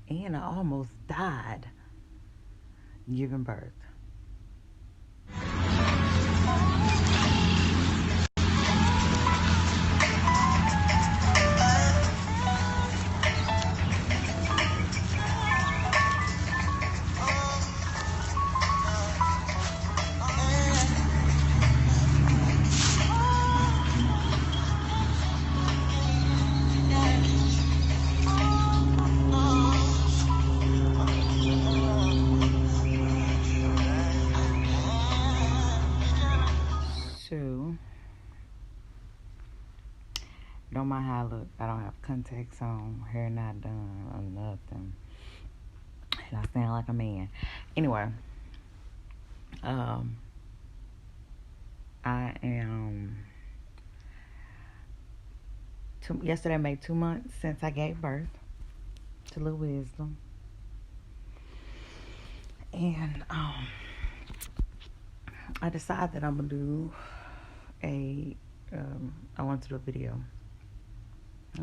and I almost died giving birth. So, don't mind how I look. I don't have contacts on, hair not done, or nothing. And I sound like a man. Anyway, um, I am. Yesterday made 2 months since I gave birth to Little Wisdom. And I decided that I'm going to do a. I want to do a video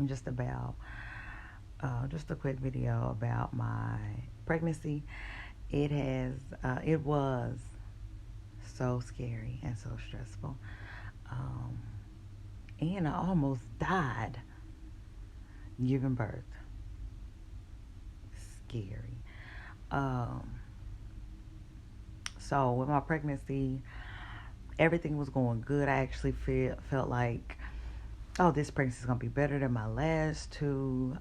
just about just a quick video about my pregnancy. It was so scary and so stressful. Um, and I almost died giving birth. Scary. Um, so with my pregnancy, everything was going good. I actually felt like, oh, this pregnancy is gonna be better than my last two.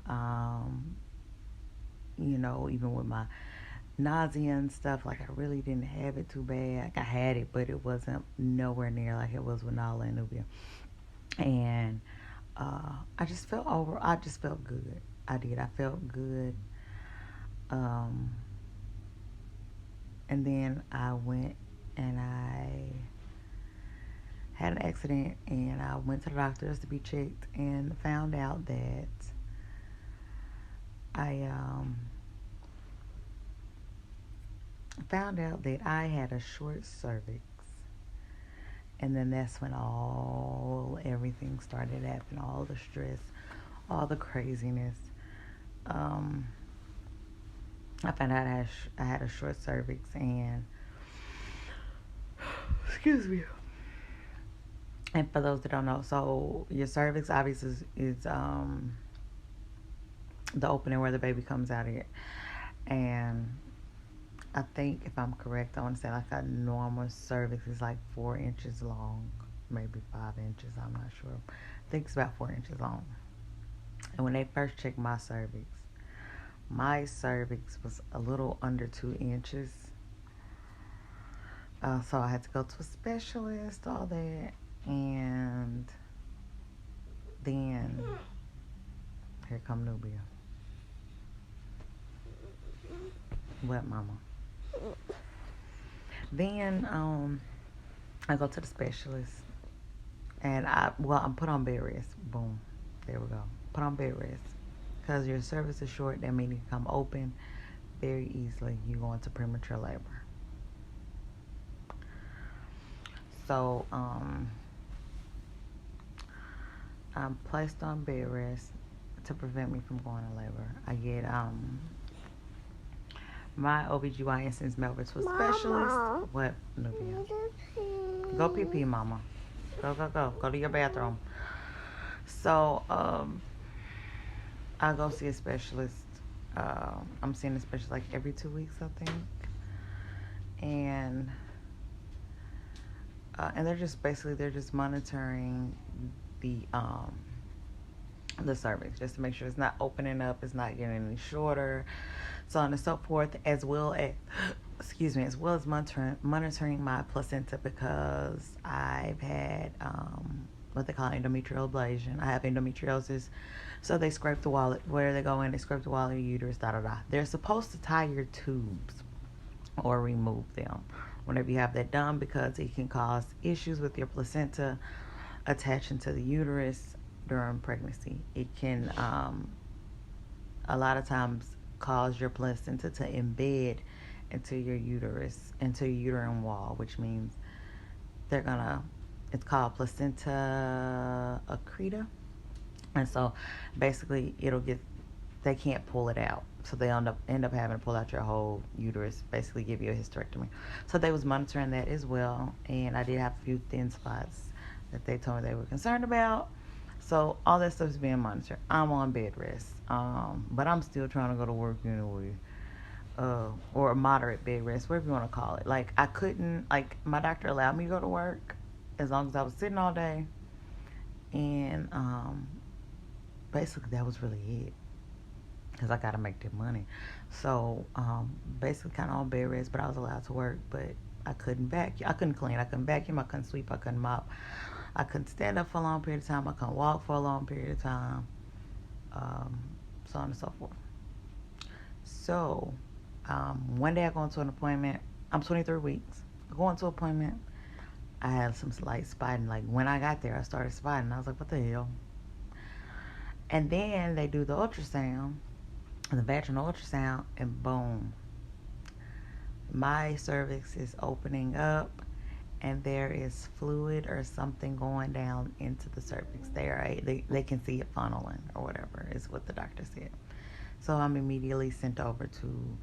Even with my nausea and stuff, like I really didn't have it too bad. Like I had it, but it wasn't nowhere near like it was with Nala and Nubia. And I just felt good. I did. I felt good. Um, and then I went and I had an accident and I went to the doctors to be checked and found out that I I had a short cervix. And then that's when everything started happening, all the stress, all the craziness. Um, I found out I had a short cervix, and excuse me. And for those that don't know, so your cervix obviously is the opening where the baby comes out of it. And I think if I'm correct, I want to say like a normal cervix is like 4 inches long, maybe 5 inches. I'm not sure. I think it's about 4 inches long. And when they first checked my cervix was a little under 2 inches. So I had to go to a specialist, all that, and then here come Nubia. What, mama? Then I go to the specialist, and I'm put on bed rest. Boom, there we go. Put on bed rest because your cervix is short. That means it can come open very easily. You go into premature labor. So I'm placed on bed rest to prevent me from going to labor. I get my OBGYN sends me over to a specialist. What, Nubia? Go pee pee, mama. Go, go, go. Go to your bathroom. So, I go see a specialist. I'm seeing a specialist like every 2 weeks, I think. And they're just monitoring the cervix just to make sure it's not opening up, it's not getting any shorter, so on and so forth, as well as monitoring my placenta, because I've had what they call endometrial ablation. I have endometriosis, so they scrape the wall. Where they go in, they scrape the wall of your uterus. Da da da. They're supposed to tie your tubes or remove them whenever you have that done, because it can cause issues with your placenta attaching to the uterus during pregnancy. It can a lot of times cause your placenta to embed into your uterus, into your uterine wall, which means it's called placenta accreta. And so basically it'll get they can't pull it out. So they end up having to pull out your whole uterus, basically give you a hysterectomy. So they was monitoring that as well, and I did have a few thin spots that they told me they were concerned about. So all that stuff is being monitored. I'm on bed rest, but I'm still trying to go to work anyway, or a moderate bed rest, whatever you want to call it. Like I couldn't, like my doctor allowed me to go to work as long as I was sitting all day, and basically that was really it because I got to make that money. So basically kind of on bed rest, but I was allowed to work, but I couldn't vacuum. I couldn't clean. I couldn't vacuum. I couldn't sweep. I couldn't mop. I couldn't stand up for a long period of time. I couldn't walk for a long period of time. So on and so forth. So one day I go into an appointment. I'm 23 weeks. I go into an appointment. I had some slight spotting. Like when I got there, I started spotting. I was like, what the hell? And then they do the ultrasound, the vaginal ultrasound, and boom, my cervix is opening up, and there is fluid or something going down into the cervix. They can see it funneling or whatever is what the doctor said. So I'm immediately sent over to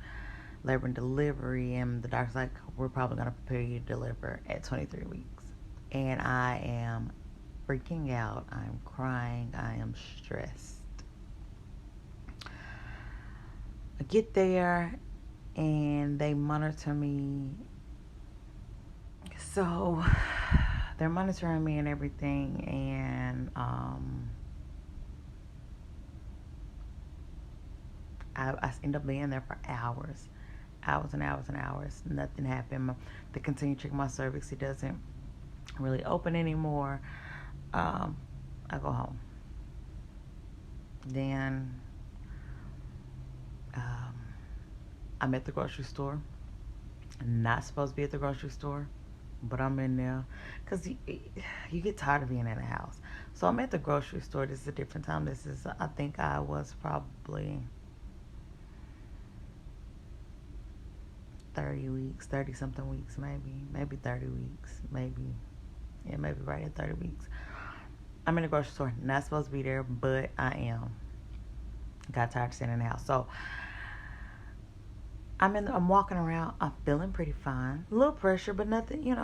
labor and delivery, and the doctor's like, we're probably going to prepare you to deliver at 23 weeks. And I am freaking out. I'm crying. I am stressed. I get there and they monitor me. So they're monitoring me and everything, and I end up being there for hours and hours and hours. Nothing happened. They continue checking my cervix. It doesn't really open anymore. I go home. Then I'm at the grocery store. I'm not supposed to be at the grocery store, but I'm in there because you get tired of being in the house. So I'm at the grocery store. This is a different time. I think I was probably 30 something weeks, maybe 30 weeks, maybe right at 30 weeks. I'm in the grocery store, not supposed to be there, but I am. Got tired of sitting in the house. So I'm walking around, I'm feeling pretty fine. A little pressure, but nothing,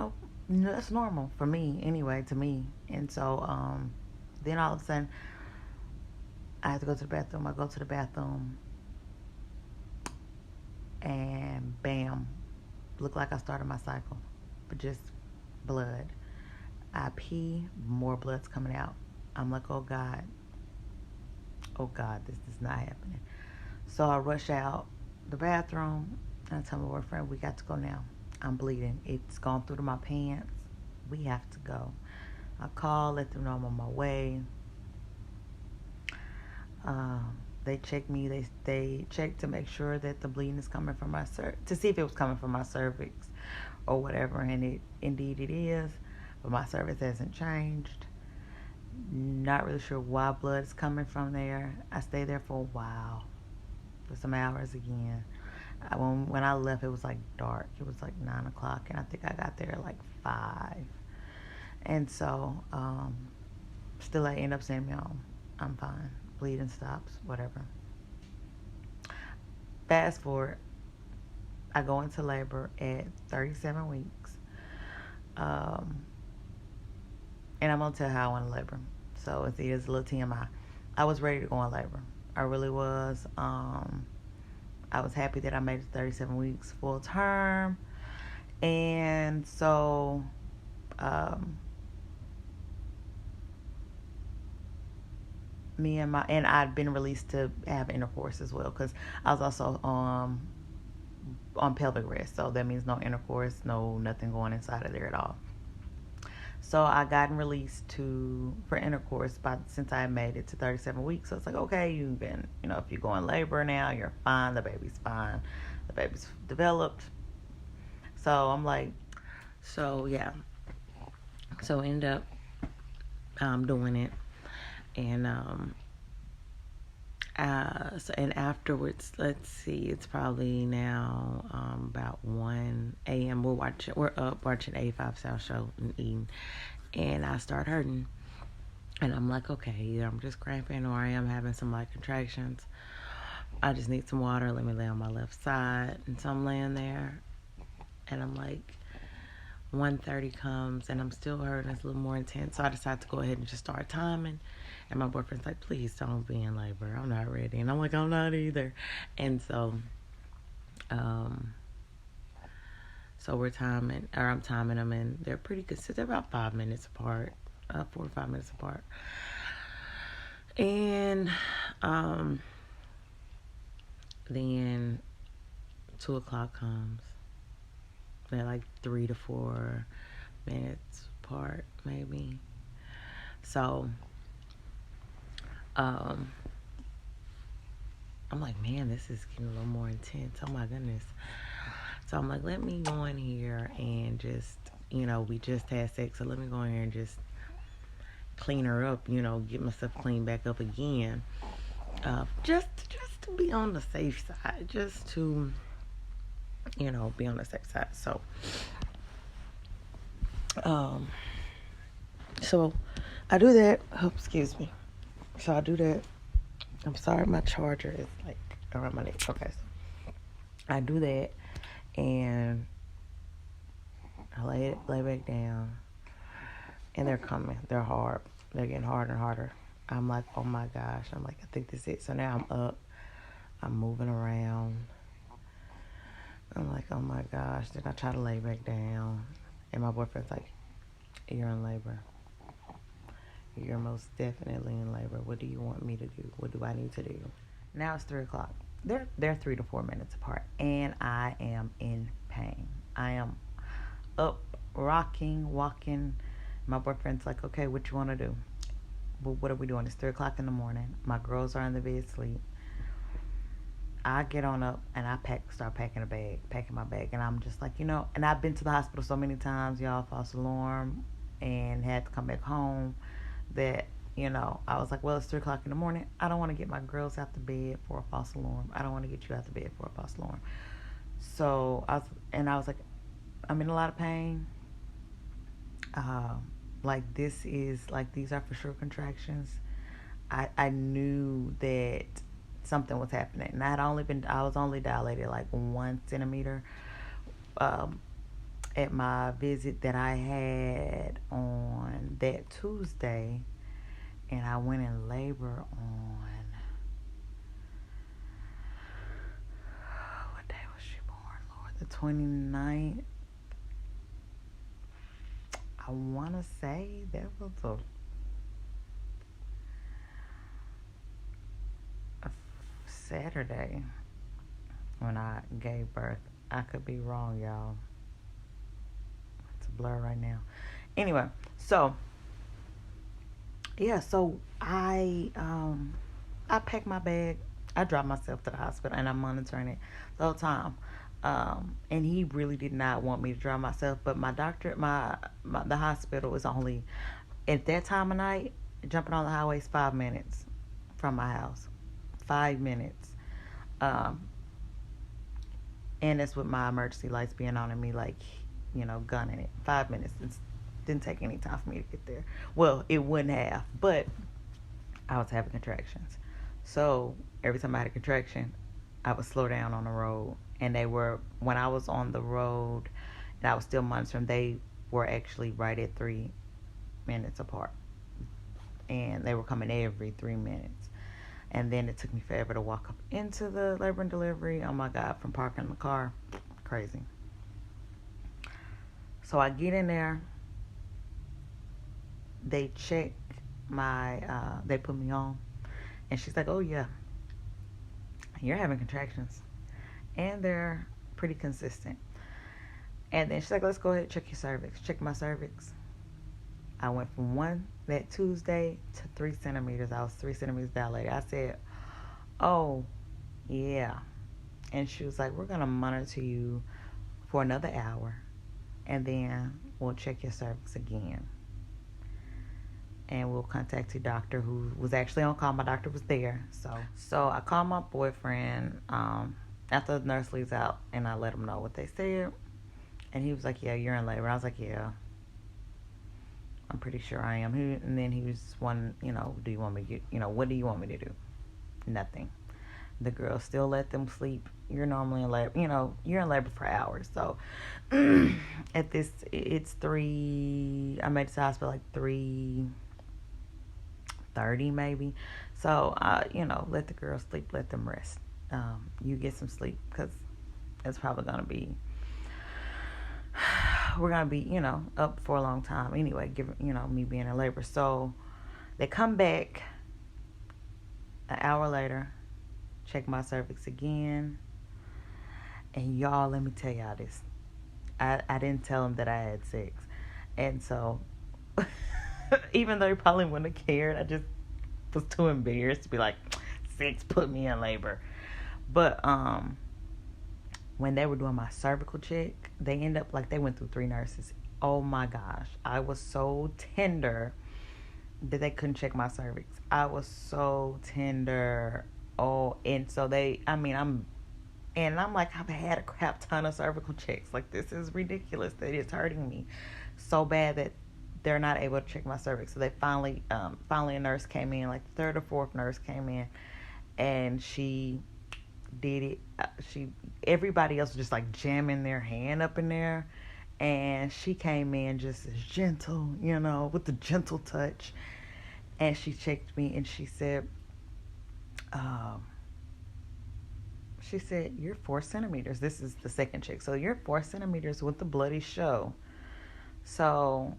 that's normal for me anyway, to me. And so then all of a sudden I have to go to the bathroom. I go to the bathroom and bam, look like I started my cycle, but just blood. I pee, more blood's coming out. I'm like, oh God, this is not happening. So I rush out the bathroom and I tell my boyfriend, we got to go now. I'm bleeding. It's gone through to my pants. We have to go. I call, let them know I'm on my way. They check me. They check to make sure that the bleeding is coming from my to see if it was coming from my cervix or whatever, and indeed it is, but my cervix hasn't changed. Not really sure why blood is coming from there. I stayed there for a while, for some hours again. When I left, it was like dark. It was like 9 o'clock, and I think I got there at like 5. And so, still I end up sending me home. I'm fine. Bleeding stops, whatever. Fast forward, I go into labor at 37 weeks. And I'm going to tell how I went to labor. So it's a little TMI. I was ready to go in labor. I really was. I was happy that I made it 37 weeks full term. And so, and I'd been released to have intercourse as well, because I was also on pelvic rest. So that means no intercourse, nothing going inside of there at all. So I gotten released for intercourse since I made it to 37 weeks. So it's like, okay, you've been, if you go in labor now, you're fine. The baby's fine. The baby's developed. So I'm like, so yeah. So end up doing it. And and afterwards, let's see, it's probably now about 1 a.m. We're up watching 85 South Show and eating, and I start hurting, and I'm like, okay, either I'm just cramping or I am having some light contractions. I just need some water. Let me lay on my left side. And so I'm laying there, and I'm like, 1:30 comes, and I'm still hurting. It's a little more intense. So I decide to go ahead and just start timing. And my boyfriend's like, please don't be in labor. I'm not ready. And I'm like, I'm not either. And um, so we're timing, or I'm timing them, and they're pretty consistent. They're about 5 minutes apart, 4 or 5 minutes apart. And then 2 o'clock comes. They're like 3 to 4 minutes apart, maybe. So, I'm like, man, this is getting a little more intense. Oh my goodness. So I'm like, let me go in here and just, we just had sex, so let me go in here and just clean her up, get myself cleaned back up again. Just to be on the safe side, just to, be on the safe side. So I do that. Oh, excuse me. So I do that. I'm sorry, my charger is like around my neck. Okay, so I do that, and I lay back down, and they're coming. They're hard. They're getting harder and harder. I'm like, oh my gosh. I'm like, I think this is it. So now I'm up. I'm moving around. I'm like, oh my gosh. Then I try to lay back down, and my boyfriend's like, you're in labor. You're most definitely in labor. What do you want me to do? What do I need to do? Now it's 3 o'clock. They're 3 to 4 minutes apart, and I am in pain. I am up, rocking, walking. My boyfriend's like, okay, what you want to do? Well, what are we doing? It's 3 o'clock in the morning. My girls are in the bed asleep. I get on up, and I start packing my bag. And I'm just like, and I've been to the hospital so many times, y'all, false alarm, and had to come back home, that, I was like, well, it's 3 o'clock in the morning. I don't want to get my girls out the bed for a false alarm. I don't want to get you out the bed for a false alarm. So I was like, I'm in a lot of pain. These are for sure contractions. I knew that something was happening, and I was only dilated like 1 centimeter at my visit that I had on that Tuesday, and I went in labor on, what day was she born, Lord? The 29th. I want to say that was a Saturday when I gave birth. I could be wrong, y'all. It's a blur right now. Anyway, so I packed my bag. I dropped myself to the hospital, and I'm monitoring it the whole time. And he really did not want me to drive myself, but my doctor, the hospital is only, at that time of night, jumping on the highway is 5 minutes from my house. 5 minutes. And that's with my emergency lights being on and me, like, gunning it. 5 minutes. It didn't take any time for me to get there. Well, it wouldn't have, but I was having contractions. So every time I had a contraction, I would slow down on the road. And when I was on the road and I was still monitoring, they were actually right at 3 minutes apart. And they were coming every 3 minutes. And then it took me forever to walk up into the labor and delivery. Oh my God, from parking the car. Crazy. So I get in there. They check they put me on. And she's like, oh yeah, you're having contractions. And they're pretty consistent. And then she's like, let's go ahead and check your cervix. Check my cervix. I went from that Tuesday to 3 centimeters. I was 3 centimeters dilated. I said, oh, yeah. And she was like, we're going to monitor you for another hour, and then we'll check your cervix again. And we'll contact your doctor, who was actually on call. My doctor was there. So I called my boyfriend after the nurse leaves out, and I let him know what they said. And he was like, yeah, you're in labor. I was like, yeah, I'm pretty sure I am. And then he was do you want me to what do you want me to do? Nothing. The girls still let them sleep. You're normally in labor, you're in labor for hours. So it's 3, I made it to the hospital like 3:30 maybe. So let the girls sleep, let them rest. You get some sleep, because it's probably gonna be we're gonna be up for a long time anyway, given me being in labor. So they come back an hour later, check my cervix again, and y'all, let me tell y'all this. I didn't tell them that I had sex, and so even though he probably wouldn't have cared, I just was too embarrassed to be like, sex put me in labor. But when they were doing my cervical check, they went through 3 nurses. Oh my gosh, I was so tender that they couldn't check my cervix. I was so tender. Oh, and so I'm like, I've had a crap ton of cervical checks. Like, this is ridiculous that it's hurting me so bad that they're not able to check my cervix. So they finally a nurse came in, like the 3rd or 4th nurse came in, and she did it. Everybody else was just like jamming their hand up in there, and she came in just as gentle, with the gentle touch, and she checked me, and she said, you're 4 centimeters. This is the second check. So you're 4 centimeters with the bloody show. So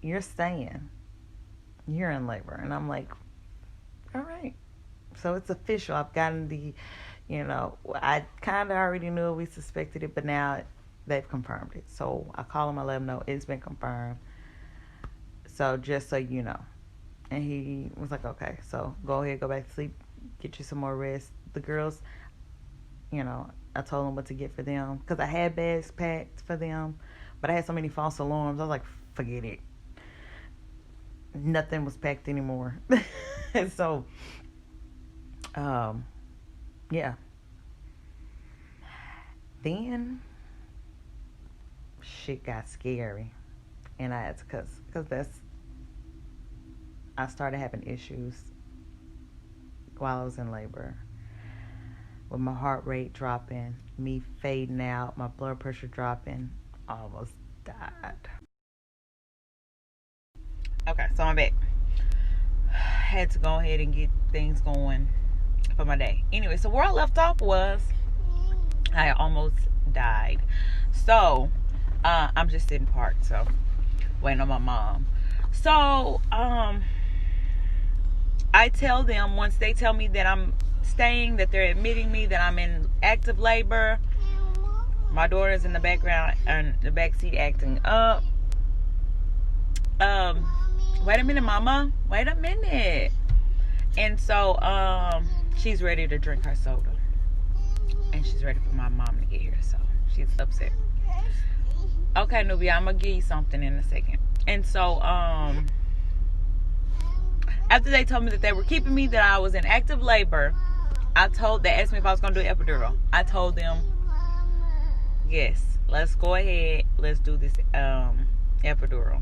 you're staying. You're in labor. And I'm like, all right. So it's official. I've gotten the, I kind of already knew it. We suspected it, but now they've confirmed it. So I call them, I let them know it's been confirmed. So just so you know. And he was like, okay, so go ahead, go back to sleep, get you some more rest. The girls, I told them what to get for them, because I had bags packed for them, but I had so many false alarms. I was like, forget it. Nothing was packed anymore. And so, yeah. Then shit got scary, and I had to because I started having issues while I was in labor, with my heart rate dropping, me fading out, my blood pressure dropping. I almost died. Okay, so I'm back. Had to go ahead and get things going for my day. Anyway, so where I left off was I almost died. So I'm just sitting parked, so waiting on my mom. So I tell them, once they tell me that I'm staying, that they're admitting me, that I'm in active labor. My daughter's in the background and the back seat acting up. Wait a minute, mama. Wait a minute. And so she's ready to drink her soda, and she's ready for my mom to get here. So she's upset. Okay, Nubia, I'm gonna give you something in a second. And so after they told me that they were keeping me, that I was in active labor, they asked me if I was going to do epidural. I told them, yes, let's go ahead. Let's do this epidural.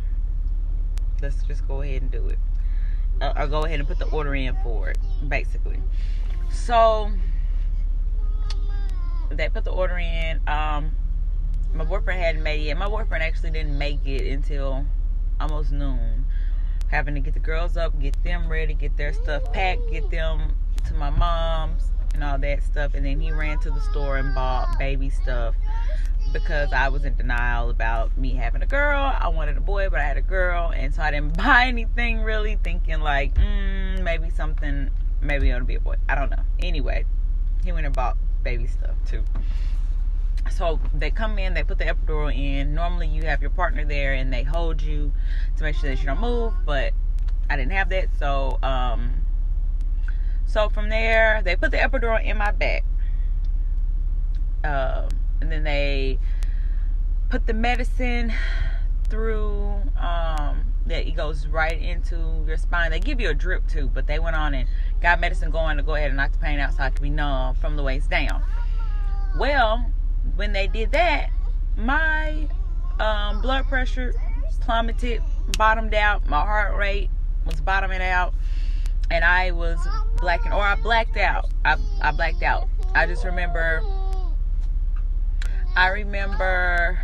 Let's just go ahead and do it. Or go ahead and put the order in for it, basically. So they put the order in. My boyfriend hadn't made it yet. My boyfriend actually didn't make it until almost noon. Having to get the girls up, get them ready, get their stuff packed, get them to my mom's and all that stuff. And then he ran to the store and bought baby stuff, because I was in denial about me having a girl. I wanted a boy, but I had a girl, and so I didn't buy anything really, thinking like, maybe it'll be a boy. I don't know. Anyway, he went and bought baby stuff too. So they come in, they put the epidural in. Normally you have your partner there and they hold you to make sure that you don't move, but I didn't have that. So from there, they put the epidural in my back. And then they put the medicine through, that it goes right into your spine. They give you a drip too, but they went on and got medicine going to go ahead and knock the pain out so I could be numb from the waist down. Well, when they did that, my blood pressure plummeted, bottomed out. My heart rate was bottoming out. and I was blacking, or I blacked out. I blacked out. I just remember. I remember.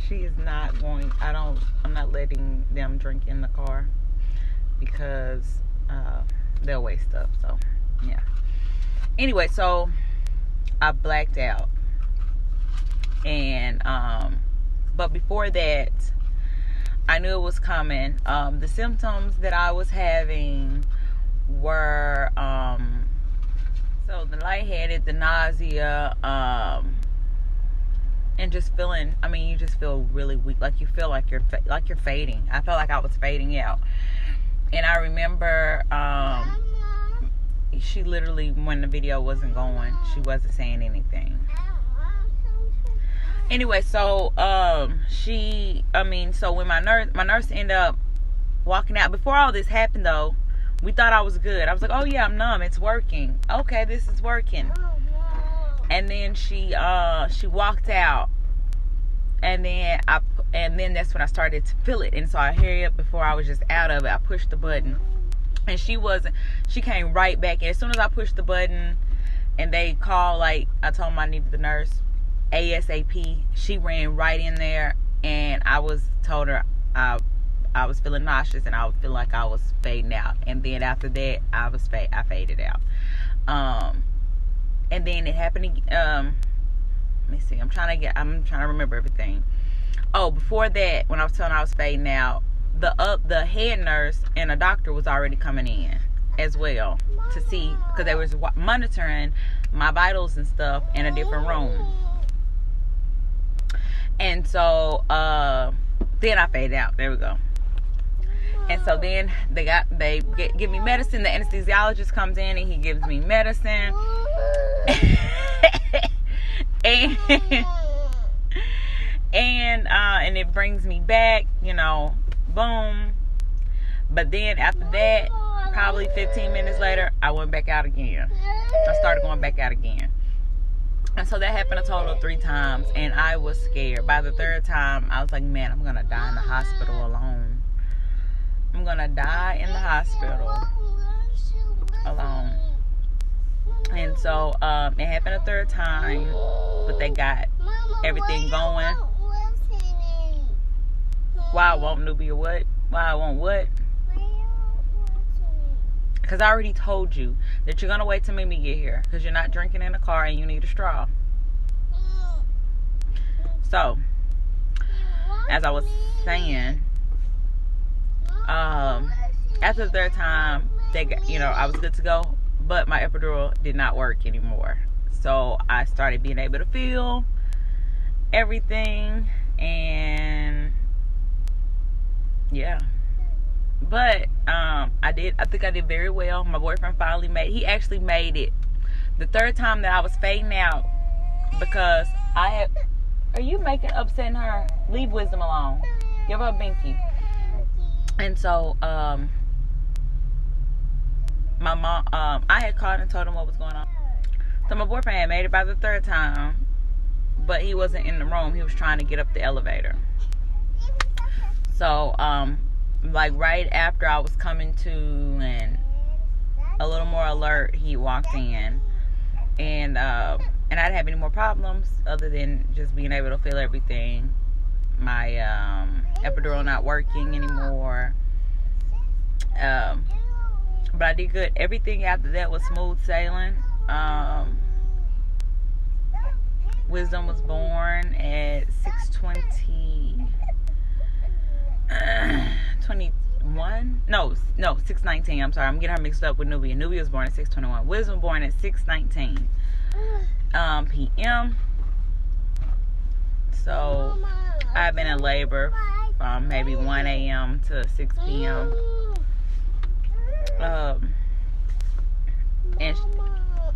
She is not going. I'm not letting them drink in the car because they'll waste stuff. So yeah. Anyway, so I blacked out, and but before that, I knew it was coming. The symptoms that I was having were so the lightheaded, the nausea, and just feeling. I mean, you just feel really weak, like you feel like you're fading. I felt like I was fading out, and I remember she literally, when the video wasn't going, she wasn't saying anything. Anyway, so so when my nurse ended up walking out, before all this happened though, we thought I was good. I was like, oh yeah, I'm numb, it's working. Okay, this is working. And then she walked out, and then that's when I started to feel it. And so I hurried up before I was just out of it. I pushed the button, and she came right back. And as soon as I pushed the button and they called, like, I told them I needed the nurse ASAP, she ran right in there, and I told her I was feeling nauseous, and I would feel like I was fading out. And then after that, I faded out. And then it happened. Let me see. I'm trying to remember everything. Oh, before that, when I was telling her I was fading out, the head nurse and a doctor was already coming in as well to see, because they was monitoring my vitals and stuff in a different room. And so then I faded out. There we go. And so then they give me medicine. The anesthesiologist comes in and he gives me medicine. and it brings me back, boom. But then after that, probably 15 minutes later, I went back out again. I started going back out again. And so that happened a total of 3 times, and I was scared. By the 3rd time, I was like, man, I'm going to die in the hospital alone. I'm going to die in the hospital alone. And so it happened a 3rd time, but they got everything going. Why I won't Nubia what? Why I won't what? Because I already told you that you're going to wait till Mimi get here, because you're not drinking in the car and you need a straw. So, as I was saying, after the 3rd time, I was good to go, but my epidural did not work anymore. So I started being able to feel everything, and yeah. But I think I did very well. My boyfriend he actually made it the 3rd time that I was fading out, because are you upsetting her? Leave Wisdom alone. Give her a binky. And so my mom, I had called and told him what was going on. So my boyfriend had made it by the 3rd time, but he wasn't in the room. He was trying to get up the elevator. So like right after I was coming to and a little more alert, he walked in, and I didn't have any more problems other than just being able to feel everything. My epidural not working anymore, but I did good. Everything after that was smooth sailing. Wisdom was born at 6:19. I'm sorry, I'm getting her mixed up with Nubia. Nubia was born at 6:21. Wisdom born at 6:19 p.m. So I've been in labor from maybe 1 a.m. to 6 p.m. And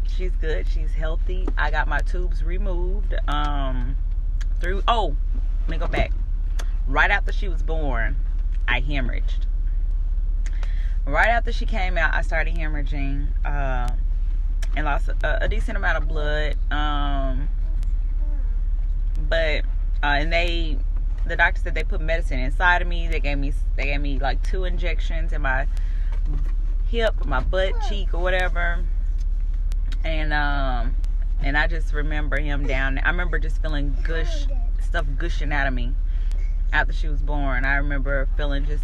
she's good. She's healthy. I got my tubes removed. Let me go back. Right after she was born, I hemorrhaged. Right after she came out, I started hemorrhaging and lost a decent amount of blood. But and the doctor said they put medicine inside of me. They gave me like 2 injections in my hip, my butt cheek, or whatever. And I just remember him down there. I remember just feeling stuff gushing out of me after she was born. I remember feeling just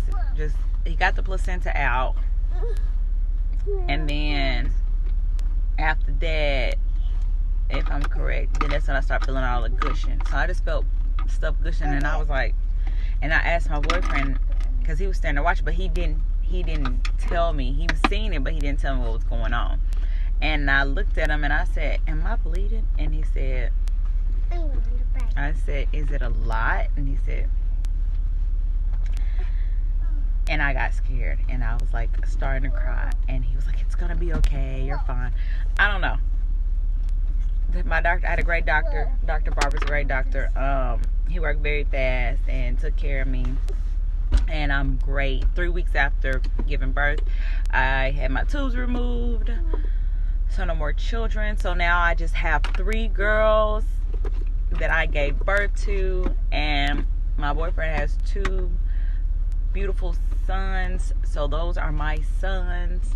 he got the placenta out, and then after that, if I'm correct, then that's when I started feeling all the gushing. So I just felt stuff gushing, and I was like, and I asked my boyfriend, because he was standing there watching, but he didn't tell me. He was seeing it, but he didn't tell me what was going on. And I looked at him and I said, am I bleeding? And he said, I said, is it a lot? And he said, and I got scared, and I was like starting to cry, and he was like, it's gonna be okay, you're fine. I don't know. My doctor, I had a great doctor. Dr. Barber's a great doctor. He worked very fast and took care of me, and I'm great. 3 weeks after giving birth, I had my tubes removed, so no more children. So now I just have 3 girls that I gave birth to, and my boyfriend has 2 beautiful sons. So those are my sons.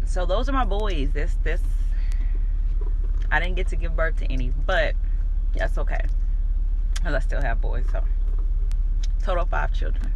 So those are my boys. This I didn't get to give birth to any, but that's okay, because I still have boys. So total 5 children.